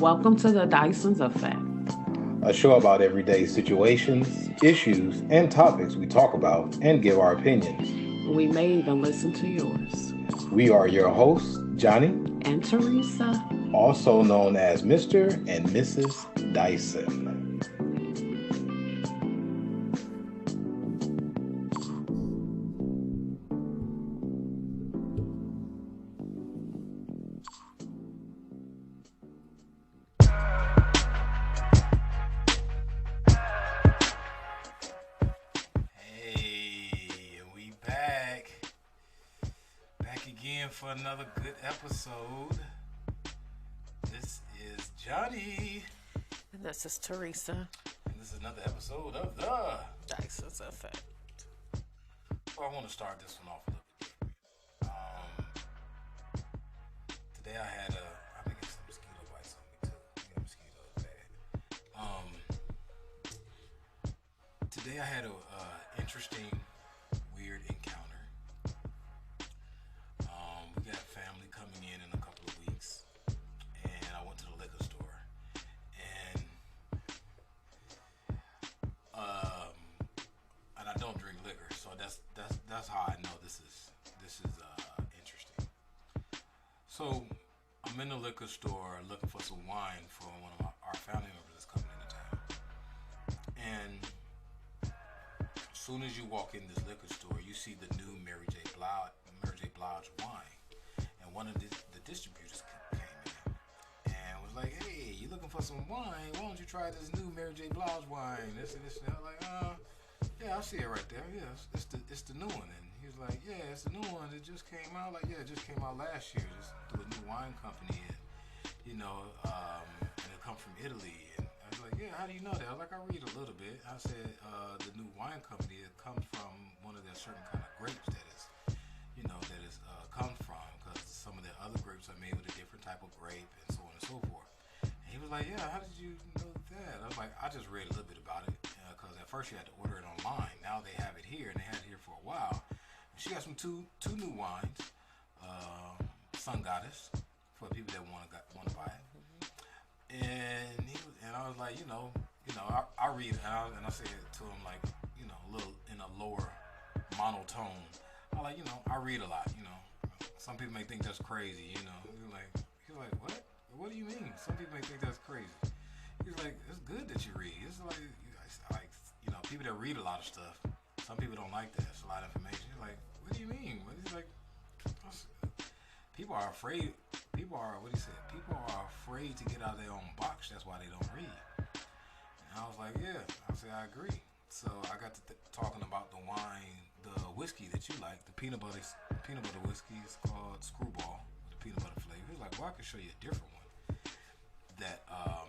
Welcome to the Dyson'S Effect. A show about everyday situations, issues, and topics we talk about and give our opinions. We may even listen to yours. We are your hosts, Johnny and Theresa, also known as Mr. and Mrs. Dyson. For another good episode. This is Johnny. And this is Theresa. And this is another episode of the Dyson'S Effect. So I want to start this one off a little bit different. Today I had I think it's some mosquito bites on me too. Yeah, mosquitoes bad. Today I had a interesting, weird encounter. We got family coming in a couple of weeks, and I went to the liquor store, and I don't drink liquor, so that's how I know this is interesting. So I'm in the liquor store looking for some wine for one of our family members that's coming into town, and as soon as you walk in this liquor store, you see the new Mary J. Blige wine. One of the distributors came in and was like, "Hey, you looking for some wine? Why don't you try this new Mary J. Blige wine? This and this." And I was like, yeah, I see it right there. Yeah, it's the new one." And he was like, "Yeah, it's the new one. It just came out." Like, "Yeah, it just came out last year, just through a new wine company, and and it come from Italy." And I was like, "Yeah, how do you know that?" I was like, "I read a little bit." I said, "The new wine company, it comes from one of their certain kind of grapes that is comes from, because some of the other grapes are made with a different type of grape and so on and so forth." And he was like, "Yeah, how did you know that?" I was like, "I just read a little bit about it, because at first you had to order it online. Now they have it here, and they had it here for a while." And she got some two new wines, Sun Goddess, for people that want to buy it. And I was like, I read it, and I said to him, like, a little in a lower monotone. I like, I read a lot, Some people may think that's crazy, He's like, "What? What do you mean?" Some people may think that's crazy. He's like, "It's good that you read. It's like, people that read a lot of stuff. Some people don't like that. It's a lot of information." He's like, "What do you mean?" He's like, "People are afraid. People are afraid to get out of their own box. That's why they don't read." And I was like, "Yeah." I said, "I agree." So I got to talking about the wine, the whiskey that you like, the peanut butter whiskey is called Screwball, with the peanut butter flavor. He was like, "Well, I can show you a different one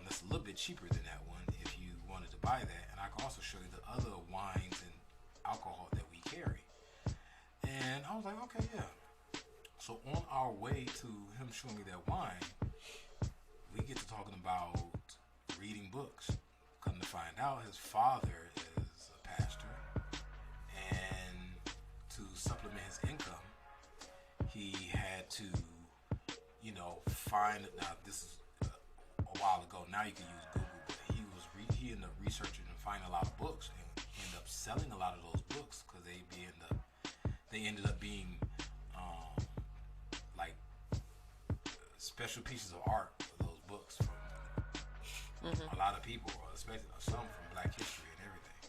that's a little bit cheaper than that one if you wanted to buy that, and I can also show you the other wines and alcohol that we carry." And I was like, "Okay, yeah." So on our way to him showing me that wine, we get to talking about reading books. Come to find out, his father is a pastor, and to supplement his income, he had to, find. Now this is a while ago. Now you can use Google, but he ended up researching and finding a lot of books, and ended up selling a lot of those books because they ended up being like special pieces of art for those books from a lot of people, especially some from Black history and everything.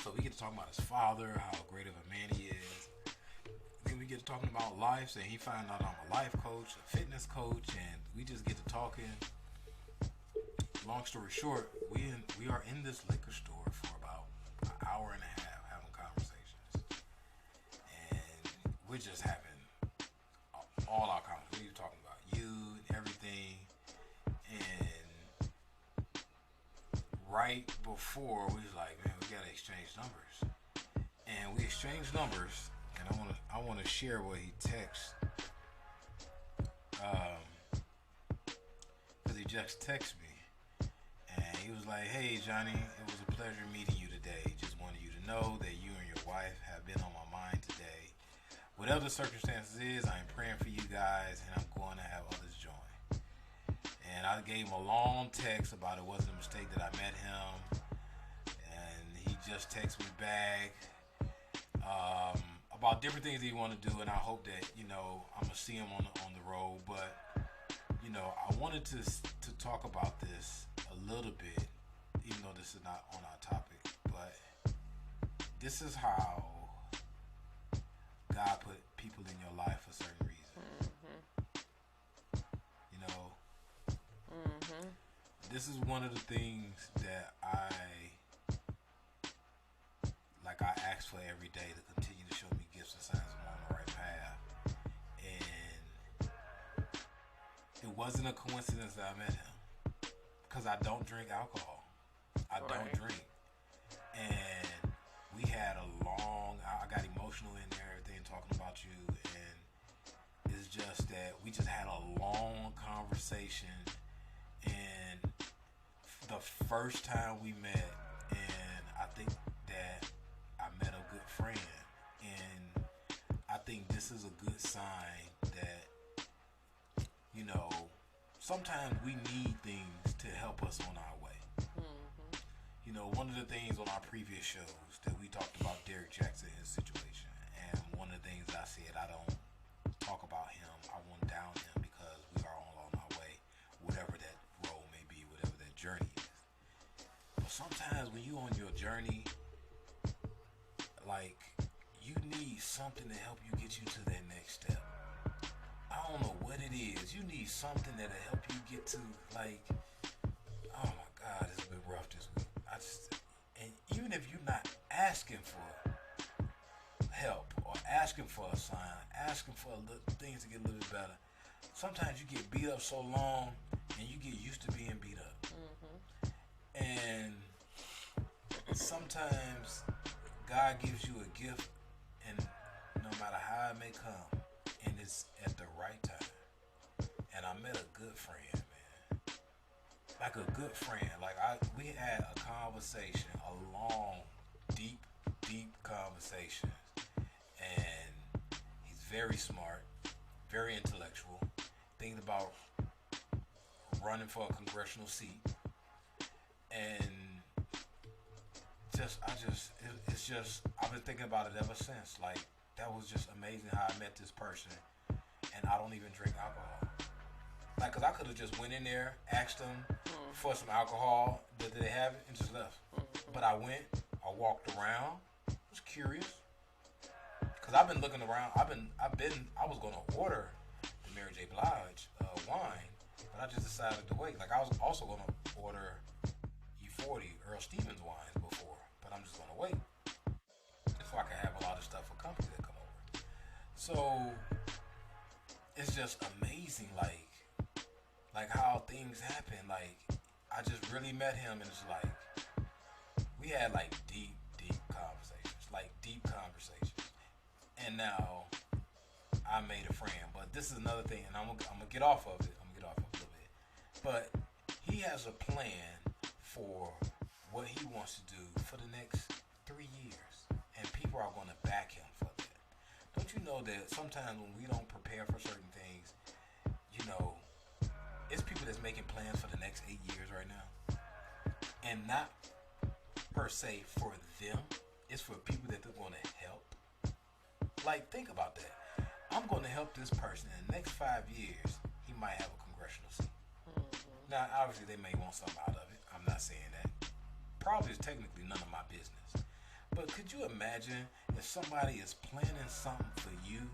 So we get to talk about his father, how great of a man he is. Then we get to talking about life, and he found out I'm a life coach, a fitness coach, and we just get to talking. Long story short, we are in this liquor store for about an hour and a half having conversations, and we're just having all our conversations. We were talking about you and everything, and right before we was like, "Man, we gotta exchange numbers," and we exchanged numbers, and I want to share what he texted, because he just texted me. And he was like, "Hey, Johnny, it was a pleasure meeting you today. Just wanted you to know that you and your wife have been on my mind today. Whatever the circumstances is, I am praying for you guys, and I'm going to have others join." And I gave him a long text about it wasn't a mistake that I met him, and he just texted me back about different things he want to do, and I hope that I'm gonna see him on the road. But I wanted to talk about this a little bit, even though this is not on our topic. But this is how God put people in your life for certain reasons. This is one of the things that I ask for every day, to continue to show me gifts and signs I'm on the right path. And it wasn't a coincidence that I met him, because I don't drink alcohol. I don't drink. And we had I got emotional in there, everything, talking about you, and it's just that we just had a long conversation. And the first time we met, and I think that I met a good friend, and I think this is a good sign that sometimes we need things to help us on our way. One of the things on our previous shows that we talked about Derek Jackson, his situation, and one of the things I said, I don't talk about him, I won't down him, because we are all on our way, whatever that road may be, whatever that journey is. But sometimes when you on your journey, you need something to help you get you to that next step. I don't know what it is. You need something that'll help you get to, oh my God, it's been rough this week. And even if you're not asking for help or asking for a sign, asking for things to get a little bit better, sometimes you get beat up so long and you get used to being beat up. And sometimes God gives you a gift, and no matter how it may come, and it's at the right time. And I met a good friend, man. Like a good friend. We had a conversation, a long, deep conversation. And he's very smart, very intellectual, thinking about running for a congressional seat. And I've been thinking about it ever since. That was just amazing how I met this person, and I don't even drink alcohol. Cause I could have just went in there, asked them for some alcohol, did they have it, and just left. But I walked around, was curious, cause I've been looking around. I was gonna order the Mary J. Blige wine, but I just decided to wait. I was also gonna order E40 Earl Stevens wines before, but I'm just gonna wait so I can have a lot of stuff for company that come over. So it's just amazing, how things happen. I just really met him, and it's we had deep conversations, and now I made a friend. But this is another thing, and I'm gonna get off of it. A little bit, but he has a plan for what he wants to do for the next 3 years, and people are going to back him for that. Don't you know that sometimes when we don't prepare for certain things, it's people that's making plans for the next 8 years right now, and not per se for them, it's for people that they're going to help. Think about that. I'm going to help this person in the next 5 years. He might have a congressional seat. Now, obviously, they may want something out of it. I'm not saying that. Probably is technically none of my business. But could you imagine if somebody is planning something for you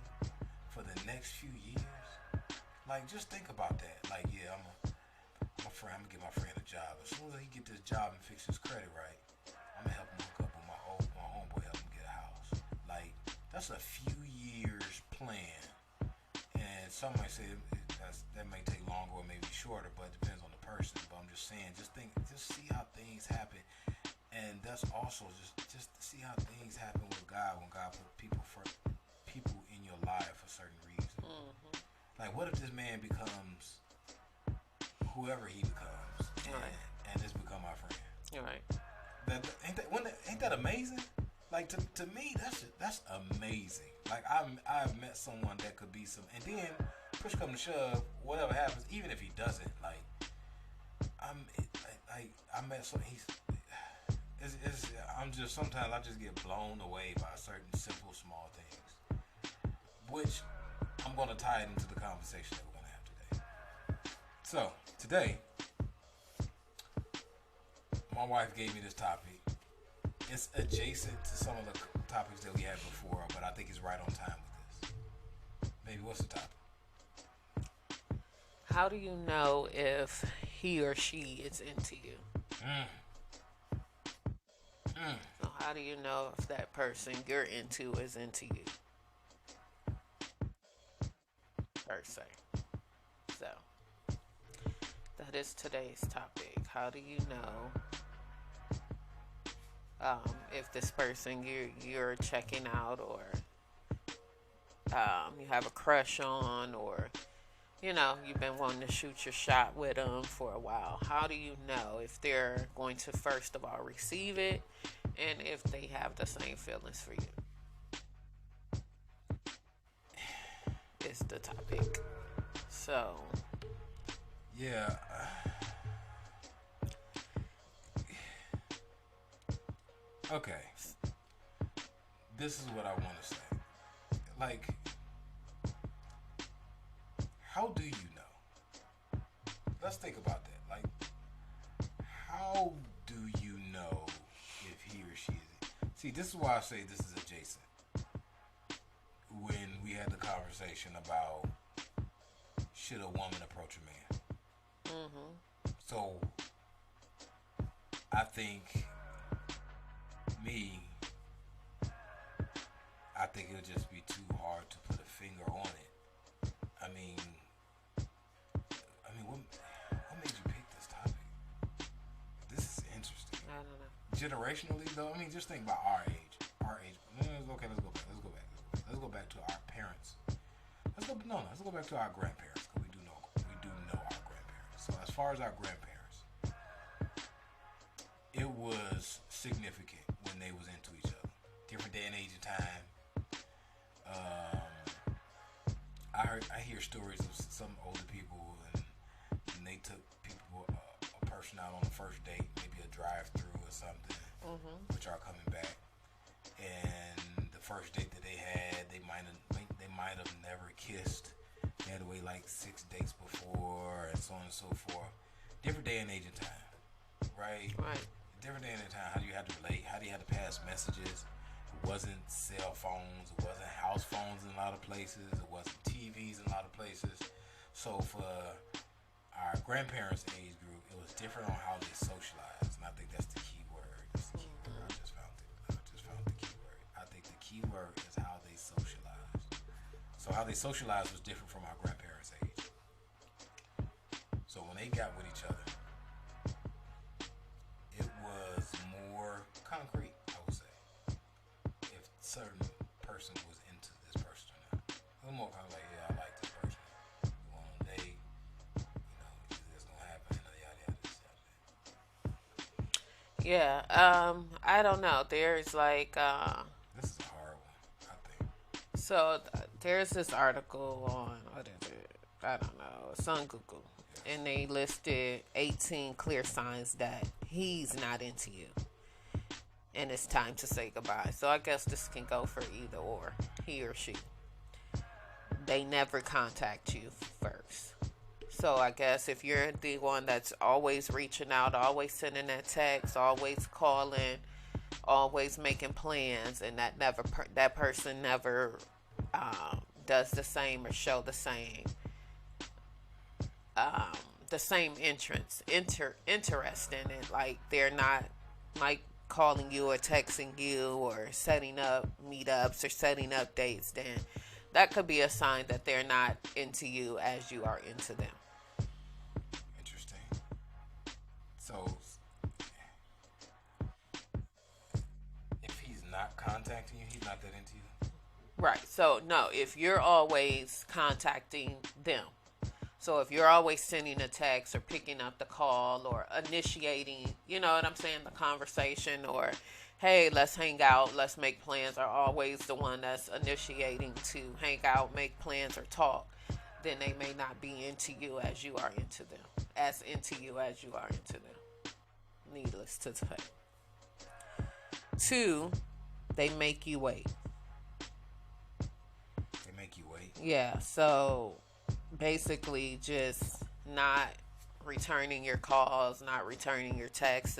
for the next few years? Just think about that. Yeah, I'm gonna get my friend a job. As soon as he get this job and fix his credit right, I'm gonna help him hook up with my homeboy, help him get a house. That's a few years plan. And some might say that may take longer or maybe shorter, but it depends on the person. But I'm just saying, just see how things happen. And that's also just to see how things happen with God when God put people in your life for certain reasons. What if this man becomes whoever he becomes, and this become my friend? You're right. Ain't that amazing? To me, that's amazing. I've met someone that could be some, and then push come to shove, whatever happens, even if he doesn't, met so sometimes I just get blown away by certain simple small things, which I'm going to tie it into the conversation that we're going to have today. So today, my wife gave me this topic. It's adjacent to some of the topics that we had before, but I think it's right on time with this. Baby, what's the topic? How do you know if he or she is into you? So how do you know if that person you're into is into you? Per se. So, that is today's topic. How do you know if this person you're checking out, or you have a crush on, or you've been wanting to shoot your shot with them for a while? How do you know if they're going to, first of all, receive it, and if they have the same feelings for you? Is the topic. So, yeah. Okay. This is what I want to say. Like, how do you know? Let's think about that. Like, how do you know if he or she is? See, this is why I say this is adjacent. When we had the conversation about should a woman approach a man? So, I think it would just be too hard to put a finger on it. I mean, what made you pick this topic? This is interesting. I don't know. Generationally, though, I mean, just think about our age. Okay, let's go back to our parents. Let's go back to our grandparents, because we do know our grandparents. So as far as our grandparents, it was significant when they was into each other. Different day and age of time. I hear stories of some older people, and they took a person out on the first date, maybe a drive-through or something, which are coming back. And the first date that they had, they might have never kissed. They had to wait like 6 dates before, and so on and so forth. Different day and age of time, right? Right. Different day and age of time. How do you have to relate? How do you have to pass messages? It wasn't cell phones. It wasn't house phones in a lot of places. It wasn't TVs in a lot of places. So for our grandparents' age group, it was different on how they socialized, and I think that's the key word. That's the key word. I just found the key word. I think the key word is how they socialized. So how they socialized was different from our grandparents' age. So when they got with each other, it was more concrete, I would say. If certain person was into this person or not. It was more kind of like, yeah, I like this person. We want on a date. Is this gonna happen? Yada Yeah. I don't know. There's like This is a hard one, I think. so there's this article on, what is it? I don't know. It's on Google. Yes. And they listed 18 clear signs that he's not into you. And it's time to say goodbye. So I guess this can go for either or, he or she. They never contact you first. So I guess if you're the one that's always reaching out, always sending that text, always calling, always making plans, and that person never does the same or show the same interest in it, like they're not like calling you or texting you or setting up meetups or setting up dates, then that could be a sign that they're not into you as you are into them. Interesting. So, if he's not contacting you, he's not that into you? Right. So, no, if you're always contacting them, so if you're always sending a text or picking up the call or initiating, you know what I'm saying, the conversation, or, hey, let's hang out, let's make plans, are always the one that's initiating to hang out, make plans, or talk, then they may not be into you as you are into them. As into you as you are into them. needless to say. 2, they make you wait. They make you wait? Yeah, so basically just not returning your calls, not returning your text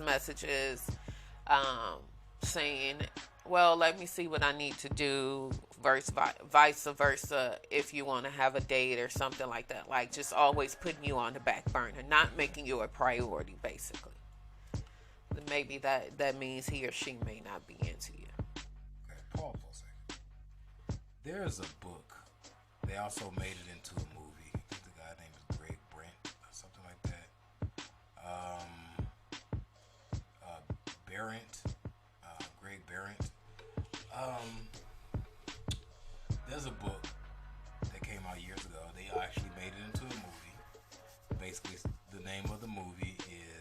messages, saying, well, let me see what I need to do, vice versa, if you want to have a date or something like that. Like, just always putting you on the back burner, not making you a priority, basically. Maybe that means he or she may not be into you. Okay, pause for a second. There's a book. They also made it into a movie. I think the guy's name is Greg Brent or something like that. Greg Barrett. There's a book that came out years ago. They actually made it into a movie. Basically, the name of the movie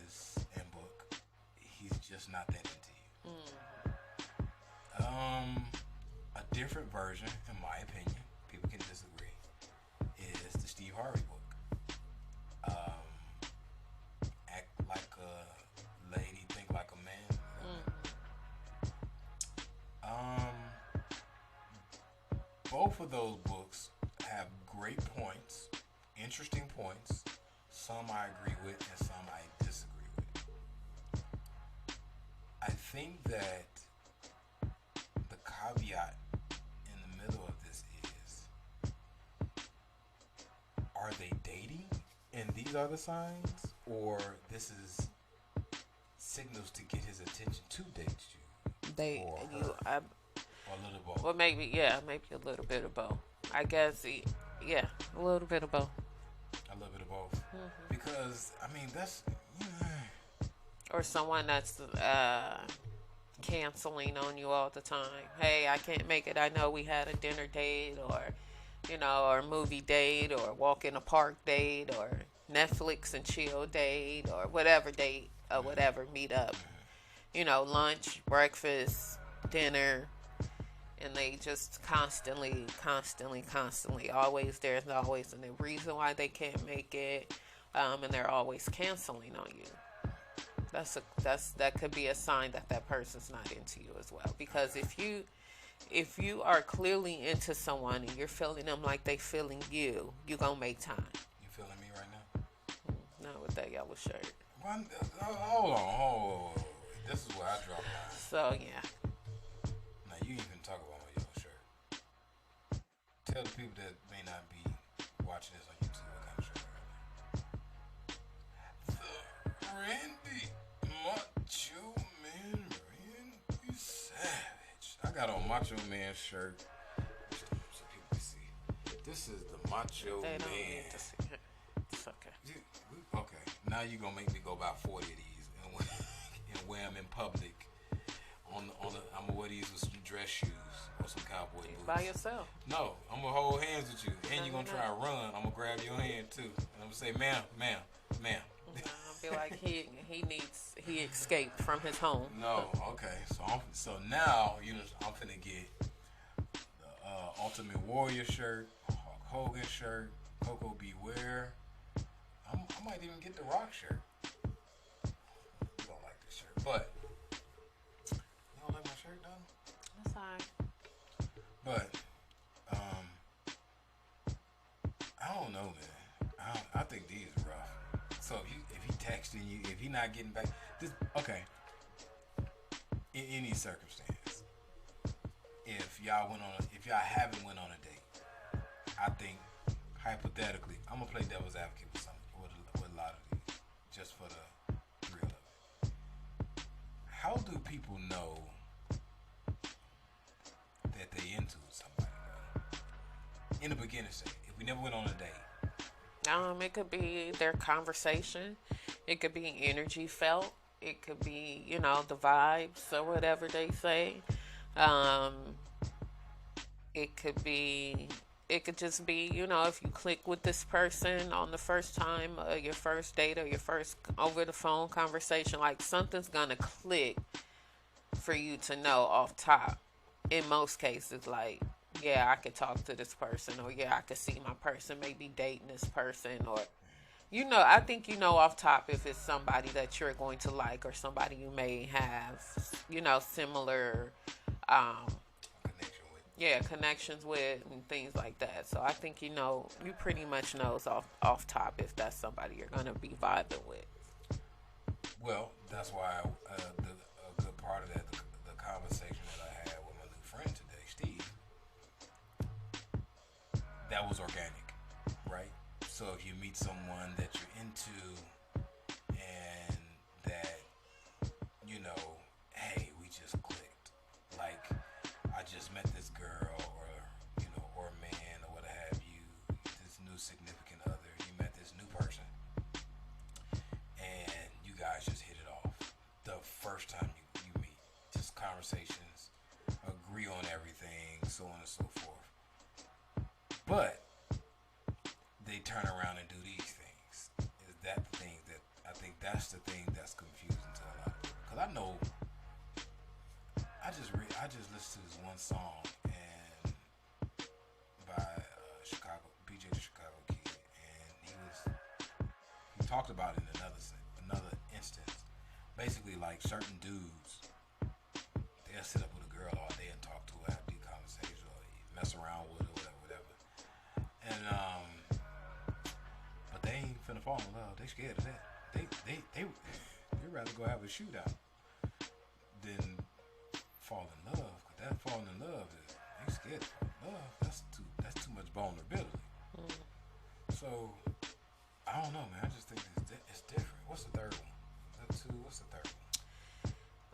is, and book, He's Just Not That Into You. A different version, in my opinion, people can disagree, is the Steve Harvey book. Act like a lady, think like a man. Both of those books have great points, interesting points. Some I agree with and some I disagree with. I think that the caveat in the middle of this is, are they dating and these are the signs? Or this is signals to get his attention to date you? Or a little both. Well, maybe a little bit of both. I guess, yeah, a little bit of both. A little bit of both. Mm-hmm. Because, I mean, that's... Or someone that's canceling on you all the time. Hey, I can't make it. I know we had a dinner date or, or a movie date or walk in a park date or Netflix and chill date or whatever date or whatever, meet up. Lunch, breakfast, dinner, and they just constantly, always, there's always a reason why they can't make it, and they're always canceling on you. That could be a sign that person's not into you as well. Because if you are clearly into someone and you're feeling them like they feeling you, you're gonna make time. You feeling me right now? Not with that yellow shirt. Hold on. This is where I drop lines. So yeah. Now you even talk about my yellow shirt. Tell the people that may not be watching this on YouTube what kind of shirt I have. The Randy Macho Man Randy Savage. I got on Macho Man shirt so people can see. This is the Macho Man. Need to see it. It's okay. Okay. Now you're gonna make me go about 40 of these and wear them in public. I'm gonna wear these with some dress shoes or some cowboy boots. By yourself? No, I'm gonna hold hands with you, and you're gonna try to run. I'm gonna grab your hand too, and I'm gonna say, "Ma'am." I'll be like he escaped from his home. No, okay. So now I'm finna get the Ultimate Warrior shirt, Hulk Hogan shirt, Coco Beware. I might even get the Rock shirt. You don't like this shirt, but you don't like my shirt, though? That's alright. But I don't know, man. I think these are rough. So if he texting you, if he not getting back, okay. In any circumstance, if y'all haven't went on a date, I think hypothetically, I'm gonna play devil's advocate with a lot of these, just for the thrill of it. How do people know that they into somebody, bro? In the beginning stage, if we never went on a date. It could be their conversation. It could be energy felt. It could be, the vibes or whatever they say. It could just be, if you click with this person on the first time, your first date or your first over the phone conversation, like something's gonna click for you to know off top. In most cases, like, yeah, I could talk to this person, or yeah, I could see my person maybe dating this person, or I think off top if it's somebody that you're going to like or somebody you may have, similar, um, Connection with. yeah, connections with and things like that. So I think you pretty much knows off top if that's somebody you're gonna be vibing with. Well, that's why a good part of that, the conversation that I had with my new friend today, Steve, that was organic, right? So if you meet someone that you're into and that, hey, we just clicked. Like, I just met this girl or a man or what have you, this new significant other, you met this new person and you guys just hit it off the first time you meet. Just conversations, agree on everything, so on and so forth. But they turn around and do these things. Is that the thing that I think that's the thing that's confusing to a lot of people? Because I know I just listened to this one song and by Chicago BJ the Chicago Kid, and he talked about it in another instance. Basically, like certain dudes, they'll sit up with a girl all day and talk to her, have deep conversations, or mess around with her, whatever. And but they ain't finna fall in love. They scared of that. They rather go have a shootout than fall in love. Cause that falling in love is they scared to fall in love. That's too much vulnerability. So I don't know, man. I just think it's different. What's the third one? What's the third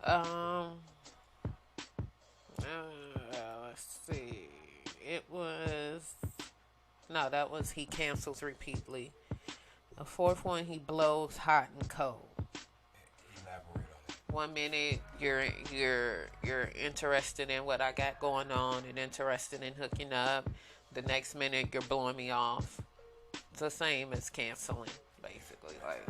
Um, let's see. It was no, that was he cancels repeatedly. The fourth one, he blows hot and cold. Elaborate on it. 1 minute you're interested in what I got going on and interested in hooking up. The next minute you're blowing me off. It's the same as canceling, basically. Like,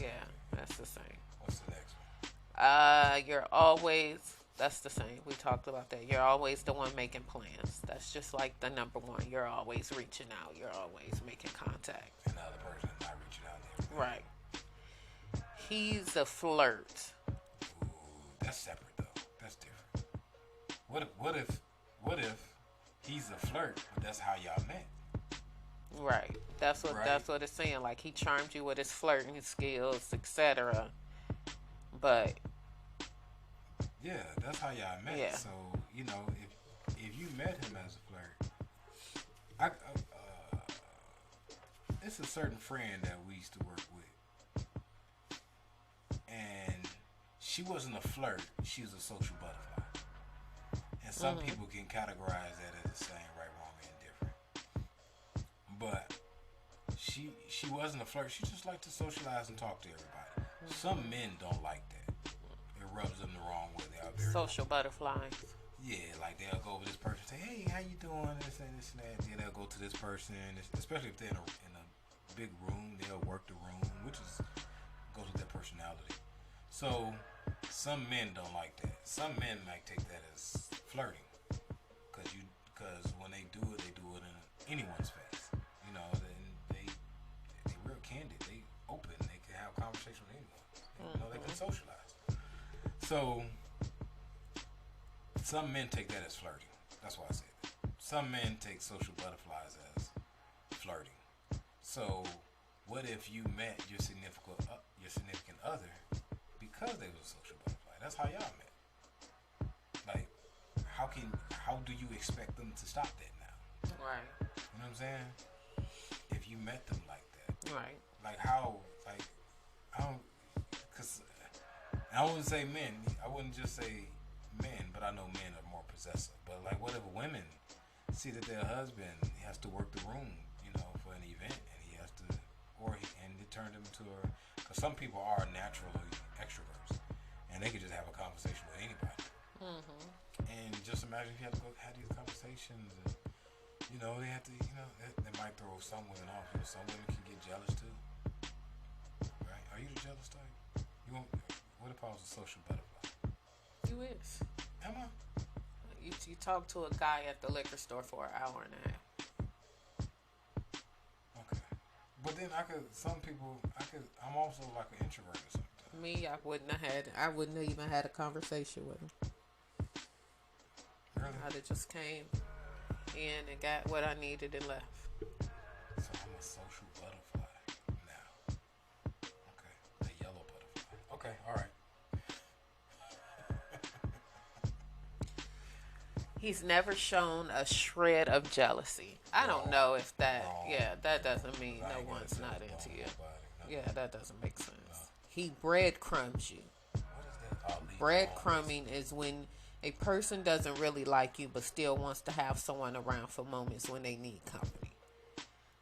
yeah, that's the same. What's the next one? You're always. That's the same. We talked about that. You're always the one making plans. That's just like the number one. You're always reaching out. You're always making contact. And the other person is not reaching out there. Right. He's a flirt. Ooh, that's separate though. That's different. What if he's a flirt, but that's how y'all met? Right. That's what it's saying. Like, he charmed you with his flirting skills, etc. But yeah, that's how y'all met. Yeah. So if you met him as a flirt, it's a certain friend that we used to work with, and she wasn't a flirt. She was a social butterfly, and some people can categorize that as the same, right, wrong, and indifferent. But she wasn't a flirt. She just liked to socialize and talk to everybody. Some men don't like that. It rubs them the wrong way. They are very social butterflies. Yeah, like they'll go over this person and say, "Hey, how you doing?" This and this and that. Then they'll go to this person, especially if they're in a big room. They'll work the room, which goes with their personality. So some men don't like that. Some men might take that as flirting, because when they do it in anyone's face. They real candid. They open. They can have a conversation with anyone. They can socialize. So some men take that as flirting. That's why I say that. Some men take social butterflies as flirting. So what if you met your significant other because they was a social butterfly? That's how y'all met. Like, how do you expect them to stop that now? Right. You know what I'm saying? If you met them like that. Right. Like how, like, because I wouldn't say men. I wouldn't just say men, but I know men are more possessive. But like, what if women see that their husband has to work the room, for an event, and he has to, and it turned him to because some people are naturally extroverts, and they could just have a conversation with anybody. And just imagine if you had to go have these conversations, and they have to, they might throw some women off. Some women can get jealous too, right? Are you the jealous type? You won't. What if I was a social butterfly? You is. Am I? You talk to a guy at the liquor store for an hour and a half. Okay. But then I'm also like an introvert or something. Me, I wouldn't have even had a conversation with him. Really? I'd have just came in and got what I needed and left. So I'm a social butterfly now. Okay. A yellow butterfly. Okay, alright. He's never shown a shred of jealousy. I don't know if that, that doesn't mean no one's not into you. Yeah, that doesn't make sense. No. He breadcrumbs you. What is that? Breadcrumbing is when a person doesn't really like you but still wants to have someone around for moments when they need company.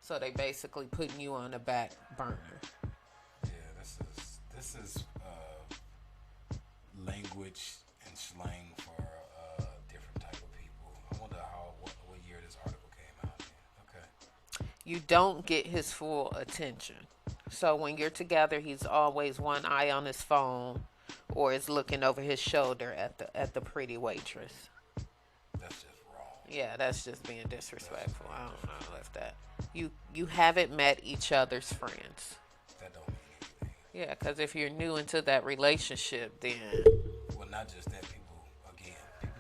So they basically putting you on the back burner. Yeah, this is language and slang for different type of people. I wonder what year this article came out in. Okay. You don't get his full attention. So when you're together, he's always one eye on his phone or is looking over his shoulder at the pretty waitress. That's just wrong. Yeah, that's just being disrespectful. I don't know if that. You haven't met each other's friends. That don't mean anything. Yeah, because if you're new into that relationship, then... Well, not just that. People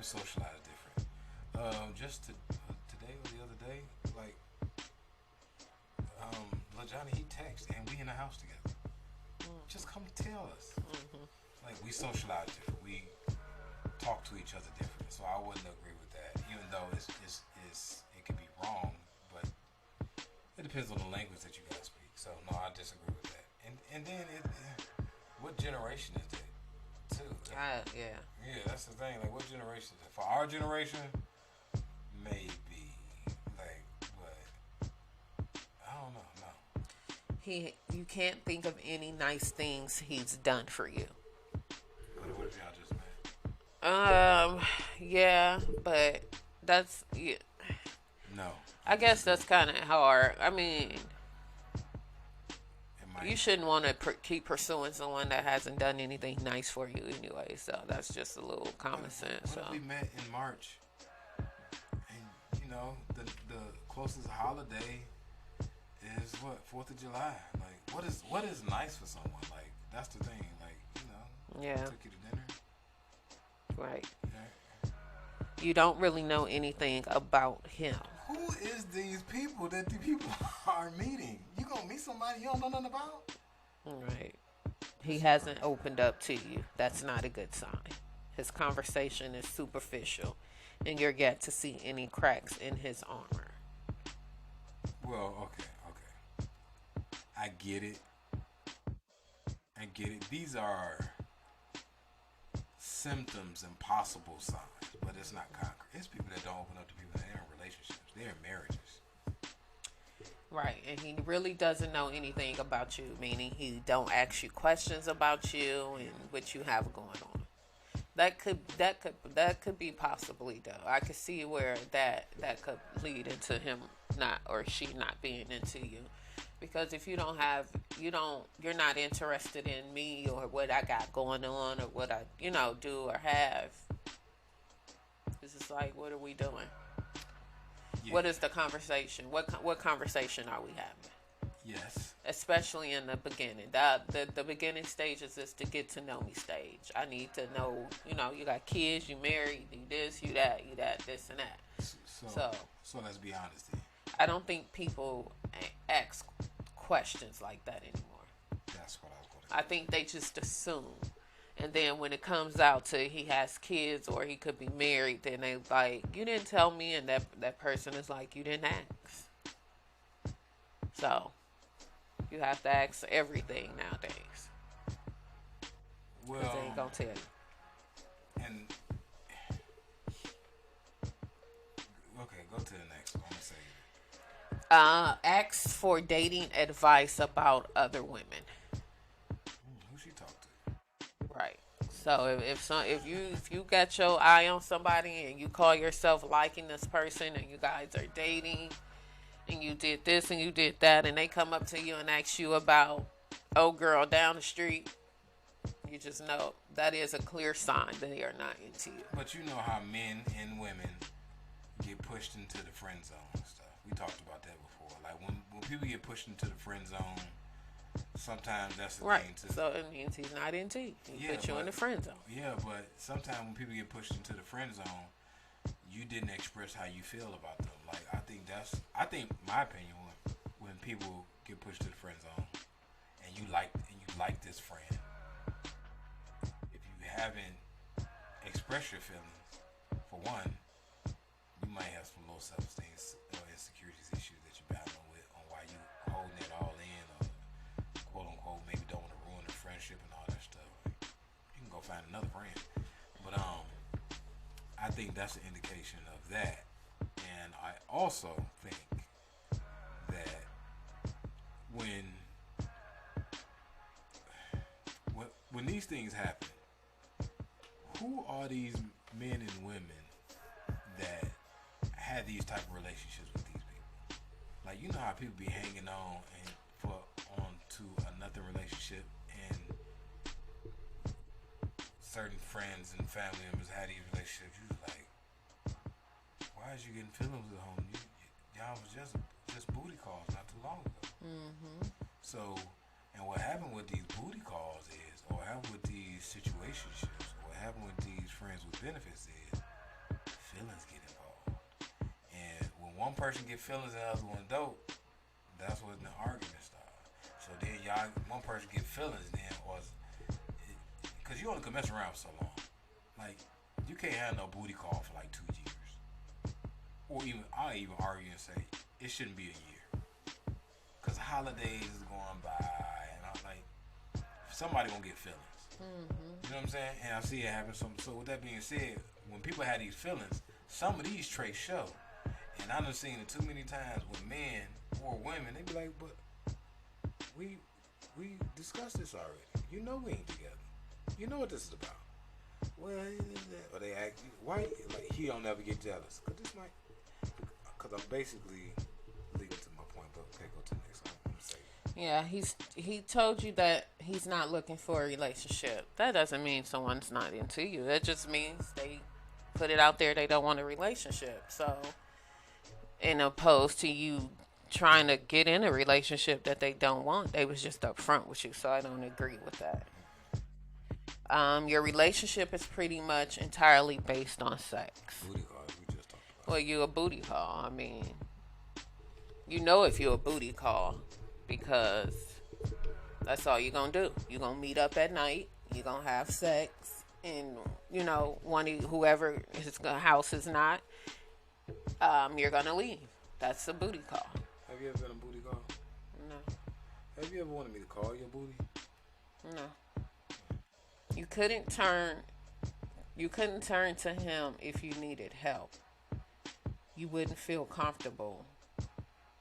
socialize different. Just today or the other day, like, Lil Johnny, he texted and we in the house together. Just come tell us. Mm-hmm. Like, we socialize different. We talk to each other different. So I wouldn't agree with that, even though it can be wrong. But it depends on the language that you guys speak. So no, I disagree with that. And then what generation is that? Too. Yeah. Yeah, that's the thing. Like, what generation is it? For our generation, maybe. Like, but I don't know. No. You can't think of any nice things he's done for you. What if y'all just met? Yeah, but that's No. I guess that's kind of hard. I mean, you shouldn't want to keep pursuing someone that hasn't done anything nice for you anyway. So that's just a little common sense. What if we met in March, and the closest holiday is what, 4th of July. Like, what is nice for someone? Like, that's the thing. Like, yeah, took you to dinner. Right. Yeah. You don't really know anything about him. Who is these people that the people are meeting? You gonna meet somebody you don't know nothing about? Right. He hasn't opened up to you. That's not a good sign. His conversation is superficial, and you're yet to see any cracks in his armor. Well, okay. I get it. These are symptoms and possible signs, but it's not concrete. It's people that don't open up to people that are in relationships. They're in marriages. Right, and he really doesn't know anything about you, meaning he don't ask you questions about you and what you have going on. That could be possibly though. I could see where that could lead into him not or she not being into you. Because if you're not interested in me or what I got going on or what I, do or have. It's just like, what are we doing? Yeah. What is the conversation? What conversation are we having? Yes. Especially in the beginning. The beginning stages is to get to know me stage. I need to know, you got kids, you married, you this, you that, this and that. So let's be honest here. I don't think people ask questions like that anymore. That's what I was going to say. I think they just assume. And then when it comes out to he has kids or he could be married, then they like, you didn't tell me, and that person is like, you didn't ask. So you have to ask everything nowadays. Well, they ain't gonna tell you. And okay, go to the next one. I'm gonna say ask for dating advice about other women. Who she talk to? Right. So if you got your eye on somebody and you call yourself liking this person and you guys are dating and you did this and you did that and they come up to you and ask you about old girl down the street, you just know that is a clear sign that they are not into you. But you know how men and women get pushed into the friend zone and stuff. We talked about that before. Like when when people get pushed into the friend zone, sometimes that's the Right. thing too. So it means he's not into you. He put you in the friend zone. Yeah, but sometimes when people get pushed into the friend zone, you didn't express how you feel about them. Like I think my opinion when people get pushed to the friend zone and you like this friend, if you haven't expressed your feelings, for one, you might have some low self-esteem or insecurities issues that you're battling with on why you holding it all in or quote unquote maybe don't want to ruin the friendship and all that stuff. You can go find another friend. But I think that's an indication of that. And I also think that when these things happen, who are these men and women that had these type of relationships with these people? Like, you know how people be hanging on to another relationship, and certain friends and family members had these relationships. You was like, why is you getting feelings at home? Y'all was just booty calls not too long ago. Mm-hmm. So, and what happened with these booty calls is, or what happened with these situationships, or what happened with these friends with benefits is, feelings get involved. And when one person get feelings and the other one don't, that's when the argument starts. So then one person get feelings then, because you only can mess around for so long. Like, you can't have no booty call for like 2 years. Or I'll even argue and say, it shouldn't be a year. Because holidays is going by, and I'm like, somebody gonna get feelings. Mm-hmm. You know what I'm saying? And I see it happen. So with that being said, when people have these feelings, some of these traits show. And I've seen it too many times with men or women. They be like, but we discussed this already. You know we ain't together. You know what this is about. Well, or they act, why? Like, he don't ever get jealous. Because I'm basically leading to my point. But okay, go to the next one. I'm gonna say. Yeah, he told you that he's not looking for a relationship. That doesn't mean someone's not into you. That just means they put it out there they don't want a relationship. So, in opposed to you trying to get in a relationship that they don't want, they was just upfront with you. So I don't agree with that. Your relationship is pretty much entirely based on sex. Booty call, we just talked about. Well, you a booty call. I mean, you know if you a booty call because that's all you're going to do. You're going to meet up at night. You're going to have sex. And, whoever his house is not, you're going to leave. That's a booty call. Have you ever been a booty call? No. Have you ever wanted me to call your booty? No. You couldn't turn to him if you needed help. You wouldn't feel comfortable.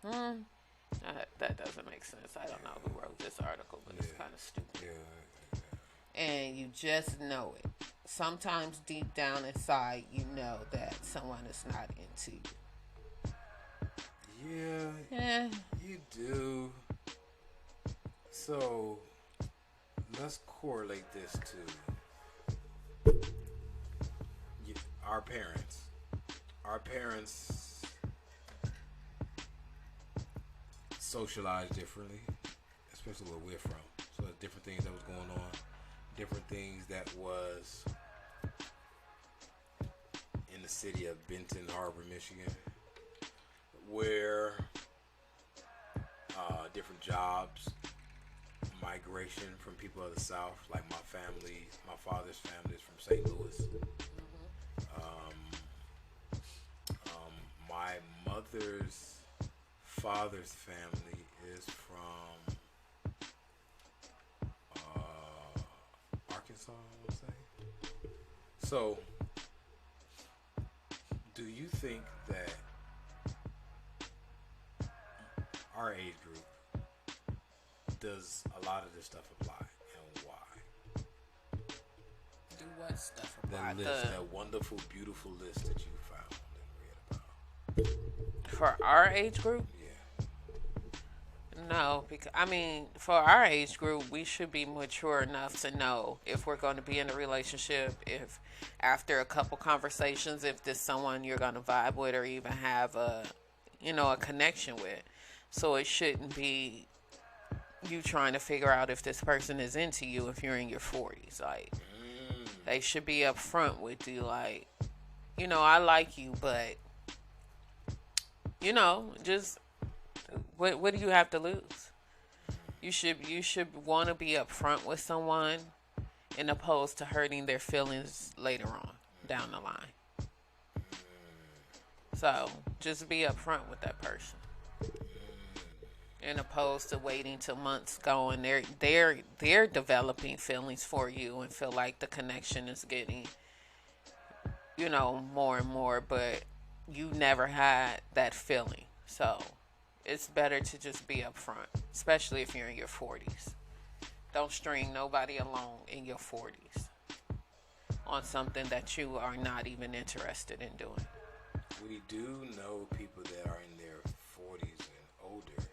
That doesn't make sense. I don't know who wrote this article, but it's kind of stupid. Yeah. And you just know it. Sometimes deep down inside, you know that someone is not into you. Yeah. You do. So, let's correlate this to our parents. Our parents socialize differently, especially where we're from. So there's different things that was going on, different things that was in the city of Benton Harbor, Michigan, where different jobs, migration from people of the South, like my father's family is from St. Louis. My mother's father's family is from Arkansas, I would say. So, do you think that our age group does a lot of this stuff apply, and why? Do what stuff apply? That wonderful, beautiful list that you found and read about. For our age group? Yeah. No, because for our age group, we should be mature enough to know if we're going to be in a relationship, if after a couple conversations, if this someone you're going to vibe with or even have a connection with. So it shouldn't be you trying to figure out if this person is into you if you're in your 40s. Like, they should be upfront with you. Like, I like you, but, just what do you have to lose? You should want to be upfront with someone, in opposed to hurting their feelings later on down the line. So just be upfront with that person, in opposed to waiting till months go and they're developing feelings for you and feel like the connection is getting more and more, but you never had that feeling. So it's better to just be upfront, especially if you're in your 40s. Don't string nobody along in your 40s on something that you are not even interested in doing. We do know people that are in their 40s and older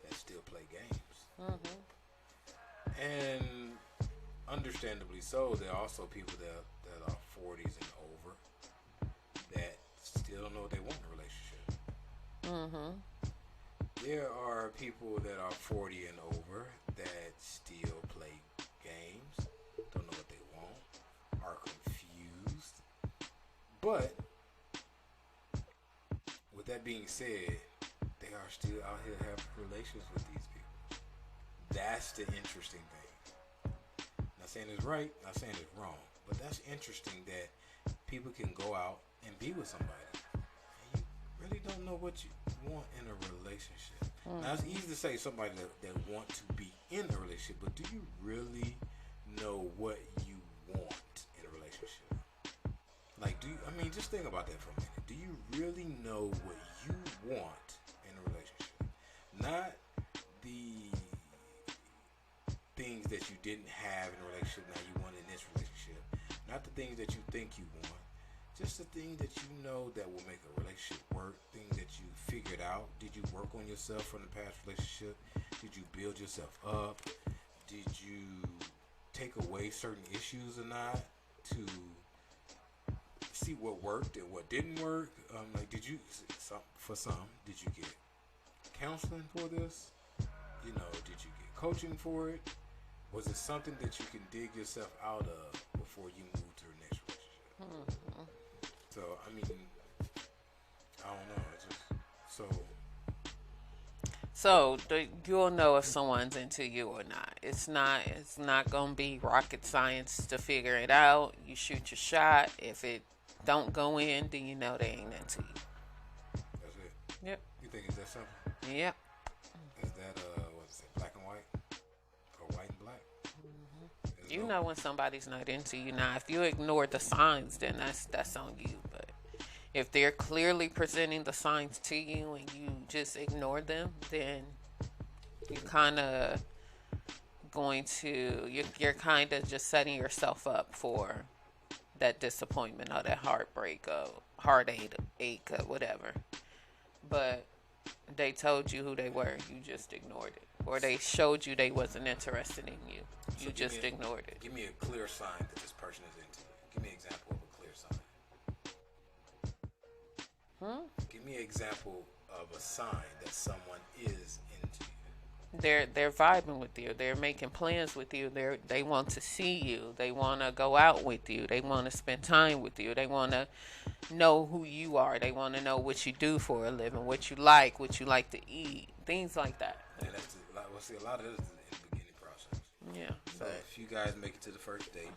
that still play games. And understandably so, there are also people that are 40s and over that still don't know what they want in a relationship. There are people that are 40 and over that still play games, don't know what they want, are confused. But with that being said, they are still out here having relations with these people. That's the interesting thing. Not saying it's right, not saying it's wrong, but that's interesting that people can go out and be with somebody and you really don't know what you want in a relationship. Now, it's easy to say somebody that want to be in a relationship, but do you really know what you want in a relationship? Like, just think about that for a minute. Do you really know what you want in a relationship? Not the things that you didn't have in a relationship, now you want in this relationship. Not the things that you think you want. Just the things that you know that will make a relationship work. Things that you figured out. Did you work on yourself from the past relationship? Did you build yourself up? Did you take away certain issues or not to see what worked and what didn't work? Did you get counseling for this? Did you get coaching for it? Was it something that you can dig yourself out of before you move to the next relationship? So, I don't know. So you'll know if someone's into you or not. It's not gonna be rocket science to figure it out. You shoot your shot. If it don't go in, then you know they ain't into you. That's it. Yep. You think it's that simple? Yep. Is that black and white or white and black? You know when somebody's not into you. Now, if you ignore the signs, then that's on you. But if they're clearly presenting the signs to you and you just ignore them, then you're kind of you're kind of just setting yourself up for that disappointment or that heartbreak or heartache or whatever. But they told you who they were, you just ignored it. Or they showed you they wasn't interested in you. You just ignored it. Give me a clear sign that this person is into you. Give me an example of a clear sign. Give me an example of a sign that someone is into you. They're vibing with you. They're making plans with you. They want to see you. They want to go out with you. They want to spend time with you. They want to know who you are. They want to know what you do for a living, what you like to eat, things like that. And that's a lot of this is in the beginning process. Yeah. So if you guys make it to the first date.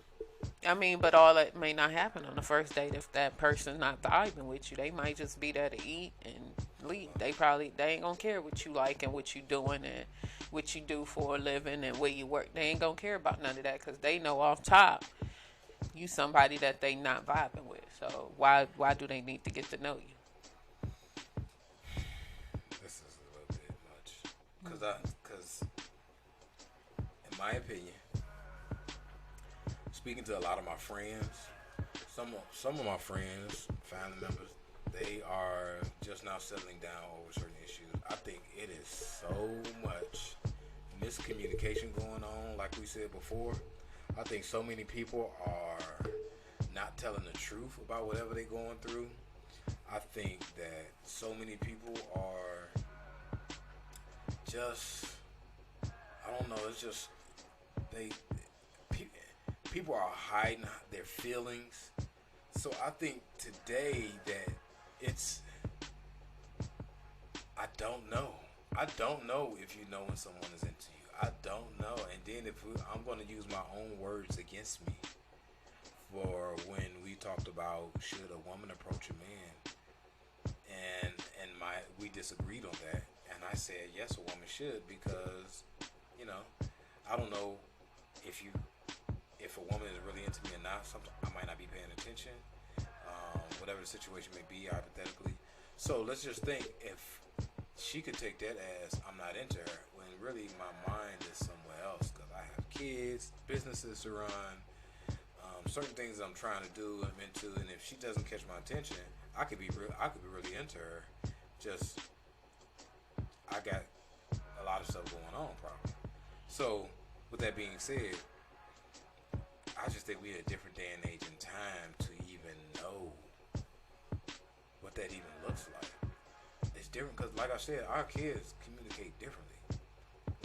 But all that may not happen on the first date if that person's not vibing with you. They might just be there to eat and leave. They ain't gonna care what you like and what you doing and what you do for a living and where you work. They ain't gonna care about none of that because they know off top you somebody that they not vibing with. So why do they need to get to know you? This is a little bit much because in my opinion, speaking to a lot of my friends, some of my friends, family members, they are just now settling down over certain issues. I think it is so much miscommunication going on, like we said before. I think so many people are not telling the truth about whatever they're going through. I think that so many people are just, I don't know. It's just people are hiding their feelings. So I think today that I don't know. I don't know if you know when someone is into you. I don't know. And then I'm going to use my own words against me for when we talked about should a woman approach a man, and we disagreed on that, and I said yes, a woman should, because I don't know if a woman is really into me or not. Sometimes I might not be paying attention, whatever the situation may be hypothetically. So let's just think if she could take that as I'm not into her, when really my mind is somewhere else, because I have kids, businesses to run, certain things that I'm trying to do, I'm into, and if she doesn't catch my attention, I could be really into her. Just I got a lot of stuff going on, probably. So with that being said, I just think we're at a different day and age and time to even know what that even looks like. It's different because, like I said, our kids communicate differently.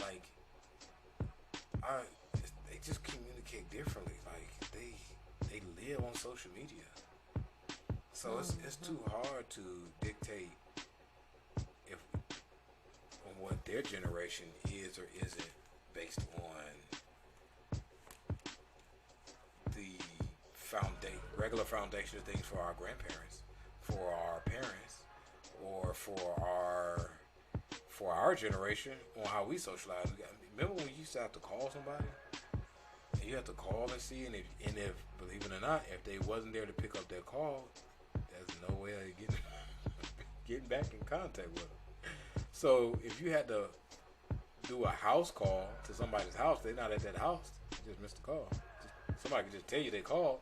Like, they just communicate differently. Like, they live on social media. So it's too hard to dictate on what their generation is or isn't based on the regular foundation of things for our grandparents, for our parents, or for our generation on how we socialize. Remember when you used to have to call somebody? And you have to call and see, and if believe it or not, if they wasn't there to pick up that call, there's no way of getting back in contact with them. So if you had to do a house call to somebody's house, they're not at that house, you just missed the call. Somebody could just tell you they called.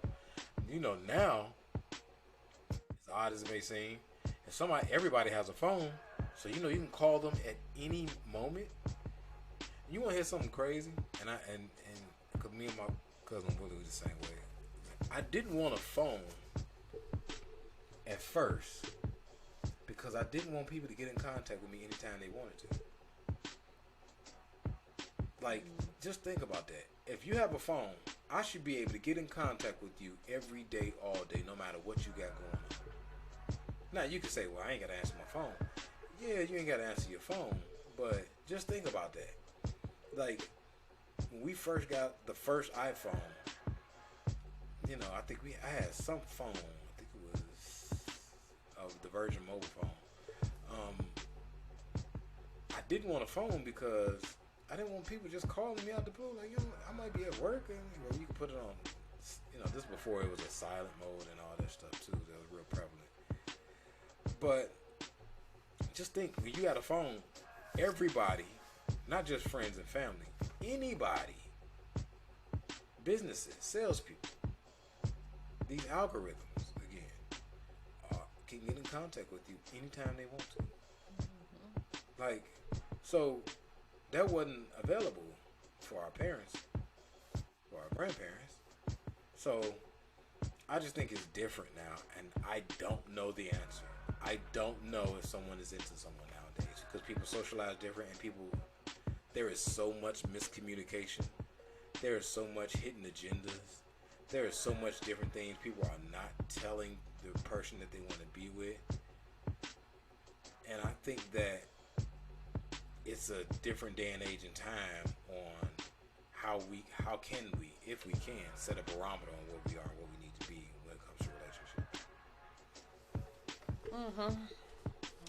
Now, as odd as it may seem, everybody has a phone, so you can call them at any moment. You want to hear something crazy? And because me and my cousin Willie was the same way. I didn't want a phone at first because I didn't want people to get in contact with me anytime they wanted to. Like, just think about that. If you have a phone, I should be able to get in contact with you every day, all day, no matter what you got going on. Now, you can say, well, I ain't got to answer my phone. Yeah, you ain't got to answer your phone, but just think about that. Like, when we first got the first iPhone, I think I had some phone. I think it was the Virgin mobile phone. I didn't want a phone because I didn't want people just calling me out the blue. Like, I might be at work, and you can put it on. This before it was a silent mode and all that stuff too. That was real prevalent. But just think, when you got a phone, everybody, not just friends and family, anybody, businesses, salespeople, these algorithms, again, can get in contact with you anytime they want to. Like, so that wasn't available for our parents, for our grandparents. So I just think it's different now, and I don't know the answer. I don't know if someone is into someone nowadays, because people socialize different, and there is so much miscommunication. There is so much hidden agendas. There is so much different things people are not telling the person that they want to be with. And I think that it's a different day and age and time on how can we, if we can, set a barometer on what we are and what we need to be when it comes to relationships.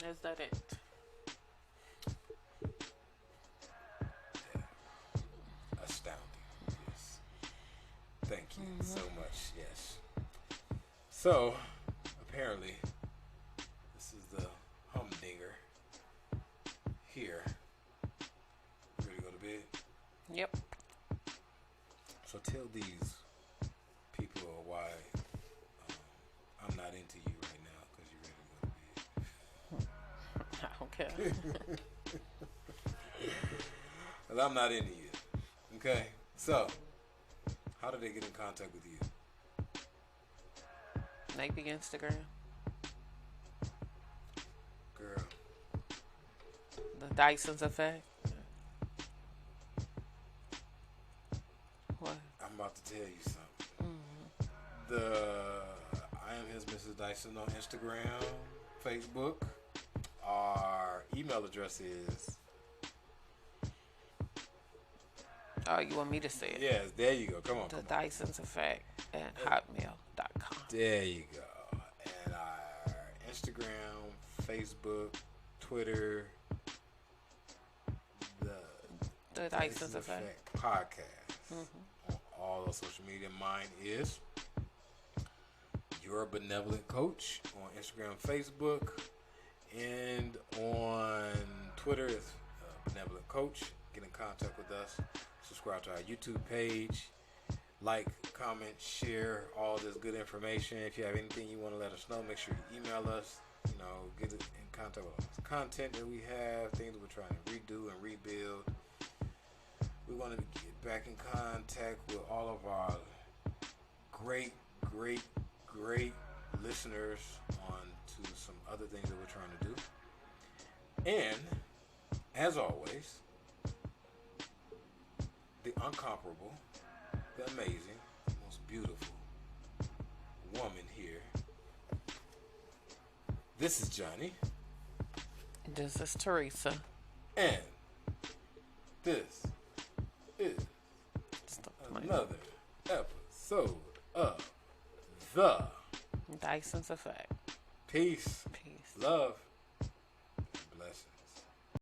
Is that it? Yeah. Astounding. Yes. Thank you so much. Yes. So, apparently, this is the humdinger here. Ready to go to bed? Yep. So tell these people why I'm not into you right now, because you're ready to go to bed. Okay. Because I'm not into you. Okay? So, how do they get in contact with you? Maybe Instagram. Girl. The DYSON'S effect. tell you something. I am his Mrs. Dyson on Instagram, Facebook. Our email address is. Oh, you want me to say it? Yes, there you go. Come on. The Dyson's Effect at hotmail.com. There you go. And our Instagram, Facebook, Twitter, the Dyson's Effect podcast. On all those social media. Mine is Your Benevolent Coach on Instagram, Facebook, and on Twitter is Benevolent Coach. Get in contact with us. Subscribe to our YouTube page. Like, comment, share all this good information. If you have anything you want to let us know, make sure you email us. Get in contact with us. Content that we have, things that we're trying to redo and rebuild. We want to get back in contact with all of our great listeners on to some other things that we're trying to do. And, as always, the incomparable, the amazing, most beautiful woman here. This is Johnny. This is Theresa. And this is another episode of The Dyson's Effect. Peace. Peace. Love.